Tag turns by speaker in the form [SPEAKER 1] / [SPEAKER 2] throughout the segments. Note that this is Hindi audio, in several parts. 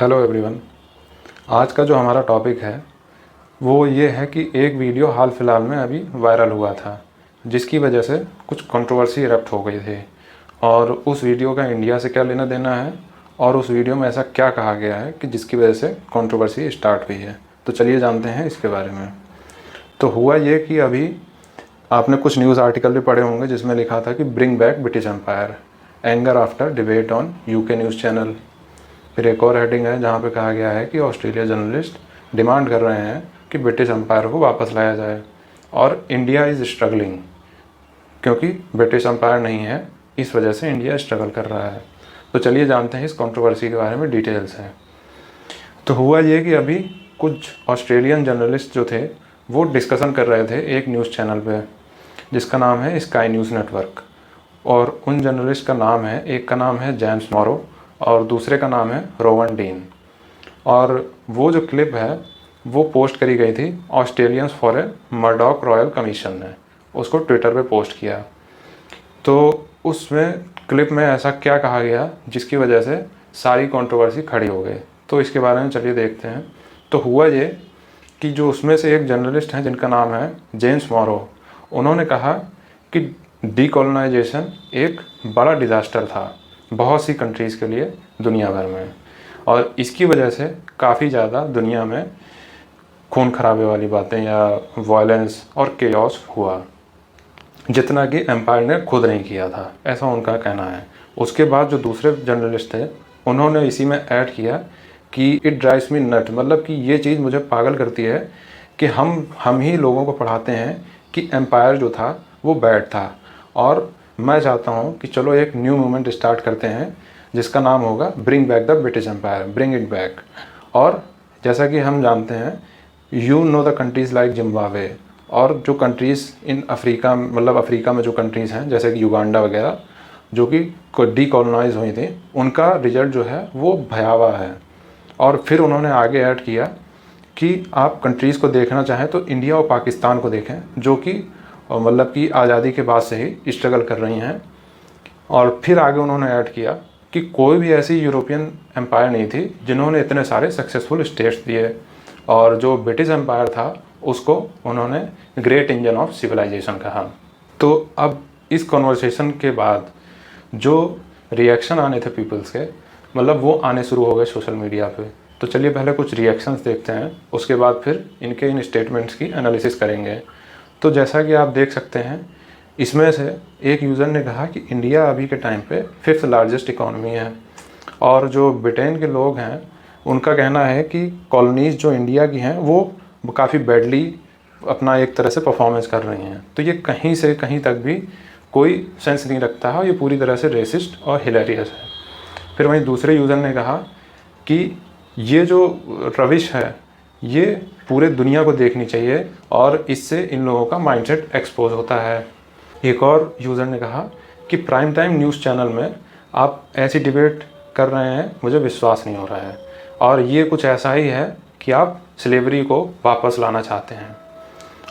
[SPEAKER 1] Hello everyone. आज का जो हमारा टॉपिक है वो ये है कि एक वीडियो हाल फिलहाल में अभी वायरल हुआ था जिसकी वजह से कुछ कंट्रोवर्सी इरप्ट हो गई थी। और उस वीडियो का इंडिया से क्या लेना देना है और उस वीडियो में ऐसा क्या कहा गया है कि जिसकी वजह से कंट्रोवर्सी स्टार्ट हुई है। तो चलिए जानते हैं इसके बारे में। तो हुआ ये कि अभी आपने कुछ न्यूज़ आर्टिकल भी पढ़े होंगे जिसमें लिखा था कि bring back British Empire, anger after debate on UK news channel. फिर एक और हेडिंग है जहाँ पे कहा गया है कि ऑस्ट्रेलिया जर्नलिस्ट डिमांड कर रहे हैं कि ब्रिटिश एम्पायर को वापस लाया जाए और इंडिया इज़ स्ट्रगलिंग, क्योंकि ब्रिटिश एम्पायर नहीं है इस वजह से इंडिया स्ट्रगल कर रहा है। तो चलिए जानते हैं इस कंट्रोवर्सी के बारे में डिटेल्स हैं। तो हुआ ये कि अभी कुछ ऑस्ट्रेलियन जर्नलिस्ट जो थे वो डिस्कशन कर रहे थे एक न्यूज़ चैनल पे जिसका नाम है स्काई न्यूज़ नेटवर्क। और उन जर्नलिस्ट का नाम है, एक का नाम है जेम्स मॉरो और दूसरे का नाम है रोवन डीन। और वो जो क्लिप है वो पोस्ट करी गई थी Australians for a Murdoch Royal Commission ने, उसको ट्विटर पे पोस्ट किया। तो उसमें क्लिप में ऐसा क्या कहा गया जिसकी वजह से सारी कंट्रोवर्सी खड़ी हो गई। तो इसके बारे में चलिए देखते हैं। तो हुआ ये कि जो उसमें से एक जर्नलिस्ट हैं जिनका नाम है जेम्स मॉरो, उन्होंने कहा कि डीकोलोनाइजेशन एक बड़ा डिज़ास्टर था बहुत सी कंट्रीज़ के लिए दुनिया भर में, और इसकी वजह से काफ़ी ज़्यादा दुनिया में खून खराबे वाली बातें या वायलेंस और केओस हुआ जितना कि एम्पायर ने खुद नहीं किया था, ऐसा उनका कहना है। उसके बाद जो दूसरे जर्नलिस्ट थे उन्होंने इसी में ऐड किया कि इट ड्राइव्स मी नट, मतलब कि ये चीज़ मुझे पागल करती है कि हम ही लोगों को पढ़ाते हैं कि एम्पायर जो था वो बैड था, और मैं चाहता हूँ कि चलो एक न्यू मूवमेंट स्टार्ट करते हैं जिसका नाम होगा bring back the British Empire, bring it back. और जैसा कि हम जानते हैं you know the countries like Zimbabwe, और जो कंट्रीज़ इन अफ्रीका, मतलब अफ्रीका में जो कंट्रीज़ हैं जैसे कि युगांडा वगैरह जो कि डीकोलोनाइज हुई थी, उनका रिजल्ट जो है वो भयावह है। और फिर उन्होंने आगे ऐड किया कि आप कंट्रीज़ को देखना चाहें तो इंडिया और पाकिस्तान को देखें जो कि मतलब कि आज़ादी के बाद से ही स्ट्रगल कर रही हैं। और फिर आगे उन्होंने ऐड किया कि कोई भी ऐसी यूरोपियन एम्पायर नहीं थी जिन्होंने इतने सारे सक्सेसफुल स्टेट्स दिए, और जो ब्रिटिश एम्पायर था उसको उन्होंने ग्रेट इंजन ऑफ सिविलाइजेशन कहा। तो अब इस कॉन्वर्सेशन के बाद जो रिएक्शन आने थे पीपल्स के, मतलब वो आने शुरू हो गए सोशल मीडिया पे। तो चलिए पहले कुछ रिएक्शंस देखते हैं, उसके बाद फिर इनके इन स्टेटमेंट्स की एनालिसिस करेंगे। तो जैसा कि आप देख सकते हैं इसमें से एक यूज़र ने कहा कि इंडिया अभी के टाइम पे 5th लार्जेस्ट इकॉनमी है, और जो ब्रिटेन के लोग हैं उनका कहना है कि कॉलोनीज़ जो इंडिया की हैं वो काफ़ी बैडली अपना एक तरह से परफॉर्मेंस कर रही हैं। तो ये कहीं से कहीं तक भी कोई सेंस नहीं रखता है, ये पूरी तरह से रेसिस्ट और हिलेरियस है। फिर वहीं दूसरे यूज़र ने कहा कि ये जो रविश है ये पूरे दुनिया को देखनी चाहिए और इससे इन लोगों का माइंडसेट एक्सपोज होता है। एक और यूज़र ने कहा कि प्राइम टाइम न्यूज़ चैनल में आप ऐसी डिबेट कर रहे हैं, मुझे विश्वास नहीं हो रहा है, और ये कुछ ऐसा ही है कि आप स्लेवरी को वापस लाना चाहते हैं।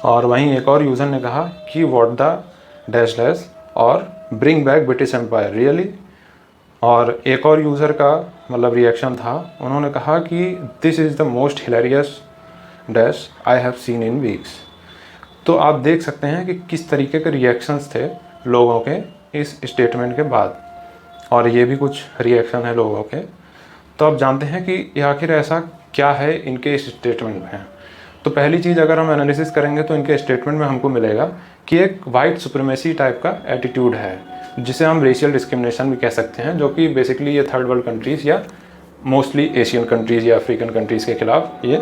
[SPEAKER 1] और वहीं एक और यूज़र ने कहा कि व्हाट द डैश डैश और bring back British Empire really. और एक और यूज़र का मतलब रिएक्शन था, उन्होंने कहा कि this is the most hilarious dash I have seen in weeks. तो आप देख सकते हैं कि किस तरीके के रिएक्शंस थे लोगों के इस स्टेटमेंट के बाद, और ये भी कुछ रिएक्शन है लोगों के। तो आप जानते हैं कि आखिर ऐसा क्या है इनके इस स्टेटमेंट में। तो पहली चीज़ अगर हम एनालिसिस करेंगे तो इनके स्टेटमेंट में हमको मिलेगा कि एक वाइट सुप्रीमेसी टाइप का एटीट्यूड है जिसे हम रेशियल डिस्क्रिमिनेशन भी कह सकते हैं, जो कि बेसिकली ये थर्ड वर्ल्ड कंट्रीज़ या मोस्टली एशियन कंट्रीज़ या अफ्रीकन कंट्रीज़ के खिलाफ ये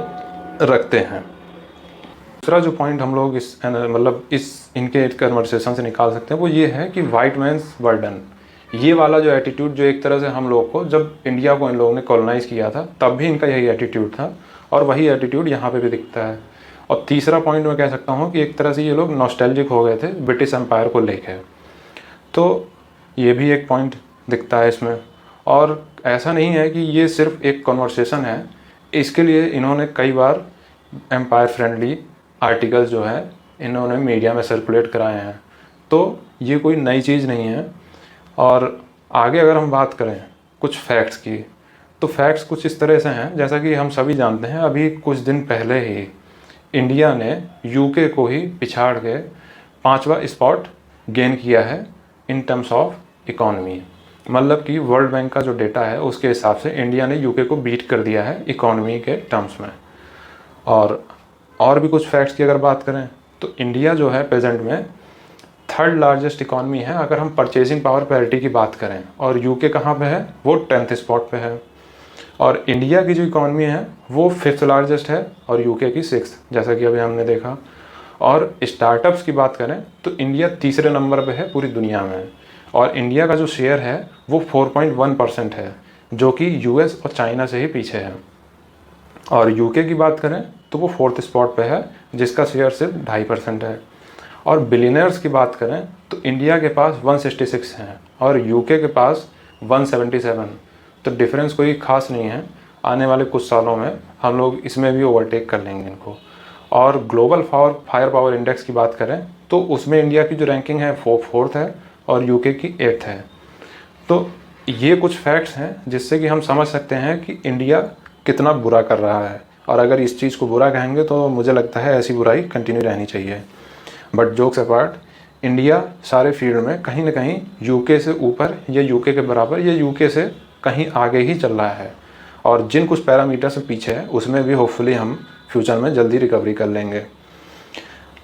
[SPEAKER 1] रखते हैं। दूसरा जो पॉइंट हम लोग इस मतलब इस इनके कन्वर्सेशन से निकाल सकते हैं वो ये है कि वाइट मैंस बर्डन, ये वाला जो एटीट्यूड जो एक तरह से हम लोग को जब इंडिया को इन लोगों ने कॉलोनाइज किया था तब भी इनका यही एटीट्यूड था, और वही एटीट्यूड यहाँ पे भी दिखता है। और तीसरा पॉइंट मैं कह सकता हूँ कि एक तरह से ये लोग नॉस्टैल्जिक हो गए थे ब्रिटिश एम्पायर को लेकर, तो ये भी एक पॉइंट दिखता है इसमें। और ऐसा नहीं है कि ये सिर्फ एक कॉन्वर्सेशन है, इसके लिए इन्होंने कई बार एम्पायर फ्रेंडली आर्टिकल्स जो है इन्होंने मीडिया में सर्कुलेट कराए हैं, तो ये कोई नई चीज़ नहीं है। और आगे अगर हम बात करें कुछ फैक्ट्स की, तो फैक्ट्स कुछ इस तरह से हैं, जैसा कि हम सभी जानते हैं, अभी कुछ दिन पहले ही इंडिया ने यूके को ही पिछाड़ के 5वां स्पॉट गेन किया है इन टर्म्स ऑफ इकोनॉमी। मतलब कि वर्ल्ड बैंक का जो डेटा है उसके हिसाब से इंडिया ने यूके को बीट कर दिया है इकोनॉमी के टर्म्स में। और भी कुछ फैक्ट्स की अगर बात करें तो इंडिया जो है प्रेजेंट में 3rd लार्जेस्ट इकॉनमी है अगर हम परचेजिंग पावर पैरिटी की बात करें, और यूके कहाँ पे है, वो 10th स्पॉट पे है। और इंडिया की जो इकॉनमी है वो 5th लार्जेस्ट है और यूके की 6th, जैसा कि अभी हमने देखा। और स्टार्टअप्स की बात करें तो इंडिया तीसरे नंबर पे है पूरी दुनिया में, और इंडिया का जो शेयर है वो 4.1% है, जो कि यूएस और चाइना से ही पीछे है। और यूके की बात करें तो वो 4th स्पॉट पे है, जिसका शेयर सिर्फ 2.5% है। और बिलियनर्स की बात करें तो इंडिया के पास 166 हैं और यूके के पास 177। तो डिफरेंस कोई ख़ास नहीं है, आने वाले कुछ सालों में हम लोग इसमें भी ओवरटेक कर लेंगे इनको। और ग्लोबल फायर पावर इंडेक्स की बात करें तो उसमें इंडिया की जो रैंकिंग है वो 4th है और यूके की 8th है। तो ये कुछ फैक्ट्स हैं जिससे कि हम समझ सकते हैं कि इंडिया कितना बुरा कर रहा है, और अगर इस चीज़ को बुरा कहेंगे तो मुझे लगता है ऐसी बुराई कंटिन्यू रहनी चाहिए। बट जोक्स अपार्ट, इंडिया सारे फील्ड में कहीं ना कहीं यूके से ऊपर या यूके के बराबर या यूके से कहीं आगे ही चल रहा है, और जिन कुछ पैरामीटर से पीछे है उसमें भी होपफुली हम फ्यूचर में जल्दी रिकवरी कर लेंगे।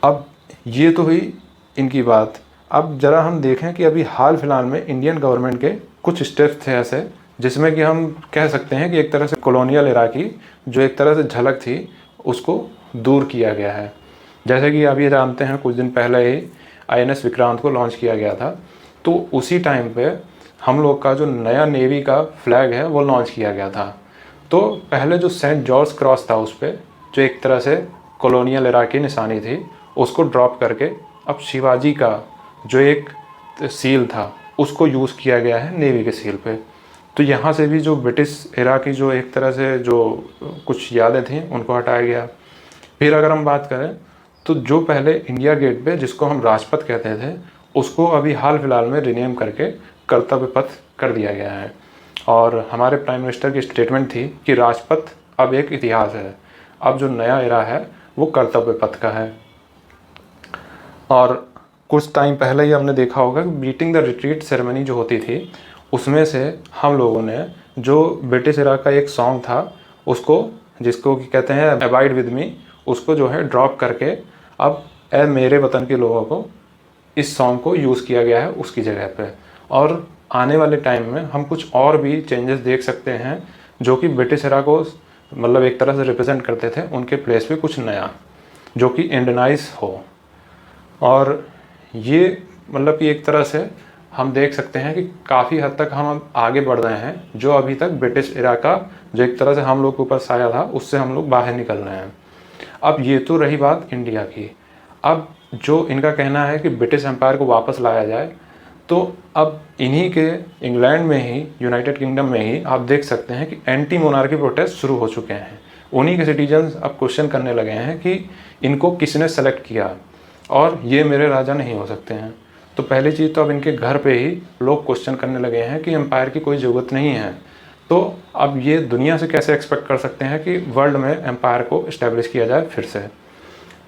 [SPEAKER 1] अब ये तो हुई इनकी बात। अब ज़रा हम देखें कि अभी हाल फिलहाल में इंडियन गवर्नमेंट के कुछ स्टेप्स थे ऐसे जिसमें कि हम कह सकते हैं कि एक तरह से कॉलोनियल एरा की जो एक तरह से झलक थी उसको दूर किया गया है। जैसे कि अभी जानते हैं कुछ दिन पहले ही INS विक्रांत को लॉन्च किया गया था, तो उसी टाइम पे हम लोग का जो नया नेवी का फ्लैग है वो लॉन्च किया गया था। तो पहले जो सेंट जॉर्ज क्रॉस था उस पर जो एक तरह से कॉलोनियल एरा की निशानी थी उसको ड्रॉप करके अब शिवाजी का जो एक सील था उसको यूज़ किया गया है नेवी के सील पे। तो यहाँ से भी जो ब्रिटिश एरा की जो एक तरह से जो कुछ यादें थी उनको हटाया गया। फिर अगर हम बात करें तो जो पहले इंडिया गेट पे जिसको हम राजपथ कहते थे उसको अभी हाल फिलहाल में रिनेम करके कर्तव्य पथ कर दिया गया है, और हमारे प्राइम मिनिस्टर की स्टेटमेंट थी कि राजपथ अब एक इतिहास है, अब जो नया एरा है वो कर्तव्य पथ का है। और कुछ टाइम पहले ही हमने देखा होगा कि बीटिंग द रिट्रीट सेरेमनी जो होती थी उसमें से हम लोगों ने जो ब्रिटिश एरा का एक सॉन्ग था उसको, जिसको कहते हैं अबाइड विद मी, उसको जो है ड्रॉप करके अब ए मेरे वतन के लोगों को इस सॉन्ग को यूज़ किया गया है उसकी जगह पे। और आने वाले टाइम में हम कुछ और भी चेंजेस देख सकते हैं जो कि ब्रिटिश एरा को मतलब एक तरह से रिप्रेजेंट करते थे, उनके प्लेस पे कुछ नया जो कि इंडियनाइज हो। और ये मतलब कि एक तरह से हम देख सकते हैं कि काफ़ी हद तक हम आगे बढ़ रहे हैं। जो अभी तक ब्रिटिश एरा का जो एक तरह से हम लोग के ऊपर साया था उससे हम लोग बाहर निकल रहे हैं। अब ये तो रही बात इंडिया की। अब जो इनका कहना है कि ब्रिटिश एम्पायर को वापस लाया जाए, तो अब इन्हीं के इंग्लैंड में ही, यूनाइटेड किंगडम में ही आप देख सकते हैं कि एंटी मोनार्की प्रोटेस्ट शुरू हो चुके हैं। उन्हीं के सिटीजन्स अब क्वेश्चन करने लगे हैं कि इनको किसने सेलेक्ट किया और ये मेरे राजा नहीं हो सकते हैं। तो पहली चीज़ तो अब इनके घर पे ही लोग क्वेश्चन करने लगे हैं कि एम्पायर की कोई ज़रूरत नहीं है। तो अब ये दुनिया से कैसे एक्सपेक्ट कर सकते हैं कि वर्ल्ड में एम्पायर को इस्टेब्लिश किया जाए फिर से।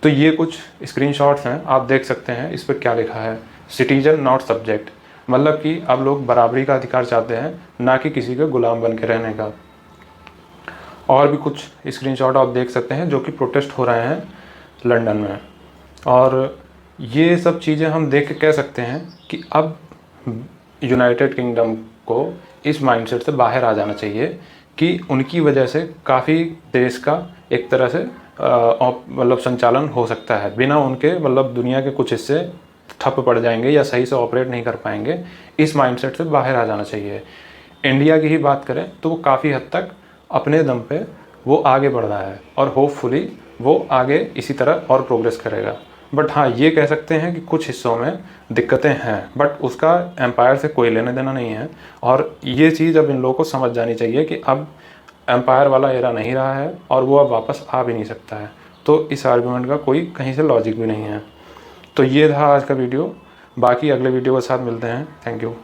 [SPEAKER 1] तो ये कुछ स्क्रीनशॉट्स हैं, आप देख सकते हैं इस पर क्या लिखा है, सिटीजन नॉट सब्जेक्ट, मतलब कि अब लोग बराबरी का अधिकार चाहते हैं, ना कि किसी के गुलाम बन के रहने का। और भी कुछ स्क्रीनशॉट आप देख सकते हैं जो कि प्रोटेस्ट हो रहे हैं लंदन में। और ये सब चीज़ें हम देख के कह सकते हैं कि अब यूनाइटेड किंगडम को इस माइंडसेट से बाहर आ जाना चाहिए कि उनकी वजह से काफ़ी देश का एक तरह से मतलब संचालन हो सकता है, बिना उनके मतलब दुनिया के कुछ हिस्से ठप पड़ जाएंगे या सही से ऑपरेट नहीं कर पाएंगे। इस माइंडसेट से बाहर आ जाना चाहिए। इंडिया की ही बात करें तो वो काफ़ी हद तक अपने दम पे वो आगे बढ़ रहा है और होपफुली वो आगे इसी तरह और प्रोग्रेस करेगा। बट हाँ, ये कह सकते हैं कि कुछ हिस्सों में दिक्कतें हैं, बट उसका एम्पायर से कोई लेना देना नहीं है। और ये चीज़ अब इन लोगों को समझ जानी चाहिए कि अब एम्पायर वाला एरा नहीं रहा है और वो अब वापस आ भी नहीं सकता है। तो इस आर्गुमेंट का कोई कहीं से लॉजिक भी नहीं है। तो ये था आज का वीडियो, बाकी अगले वीडियो के साथ मिलते हैं। Thank you.